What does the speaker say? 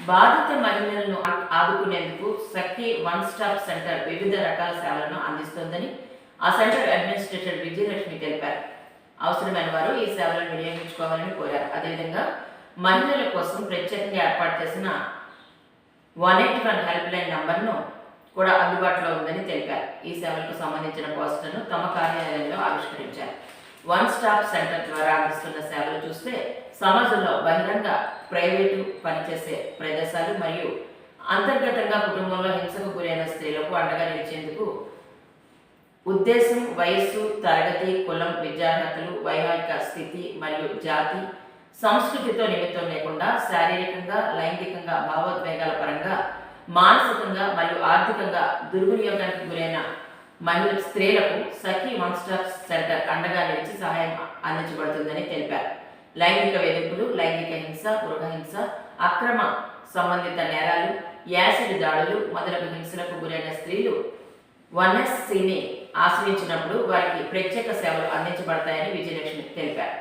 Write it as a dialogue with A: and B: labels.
A: బాధిత మహిళలను ఆదుకునేందుకు సఖీ వన్ స్టాప్ సెంటర్ వివిధ రకాల సేవలను అందిస్తోందని ఆ సెంటర్ అడ్మినిస్ట్రేటర్ విజయలక్ష్మి తెలిపారు. అవసరమైన వారు ఈ సేవలను వినియోగించుకోవాలని కోరారు. అదేవిధంగా మహిళల కోసం ప్రత్యేకంగా ఏర్పాటు చేసిన 181 హెల్ప్ లైన్ నంబర్ను కూడా అందుబాటులో ఉందని తెలిపారు. ఈ సేవలకు సంబంధించిన పోస్టర్ను తమ కార్యాలయంలో ఆవిష్కరించారు. వన్ స్టాప్ సెంటర్ ద్వారా అందిస్తున్న సేవలు చూస్తే సమాజంలో బహిరంగ, ప్రైవేటు పనిచేసే ప్రదేశాలు మరియు అంతర్గతంగా కుటుంబంలో హింసకు గురైన స్త్రీలకు అండగా నిలిచేందుకు ఉద్దేశం, వయస్సు, తరగతి, కులం, విద్యార్హతలు, వైవాహిక స్థితి మరియు జాతి, సంస్కృతితో నిమిత్తం లేకుండా శారీరకంగా, లైంగికంగా, భావోద్వేగాల పరంగా, మానసికంగా మరియు ఆర్థికంగా దుర్వినియోగానికి గురైన మహిళ స్త్రీలకు సఖీ వన్ స్టాప్ సెంటర్ అండగా నిలిచి సహాయం అందించబడుతుందని తెలిపారు. లైంగిక వేధింపులు, లైంగిక హింస, గృహహింస, అక్రమ సంబంధిత నేరాలు, యాసిడ్ దాడులు మొదలగు హింసలకు గురైన స్త్రీలు 1SCని ఆశ్రయించినప్పుడు వారికి ప్రత్యేక సేవలు అందించబడతాయని విజయలక్ష్మి తెలిపారు.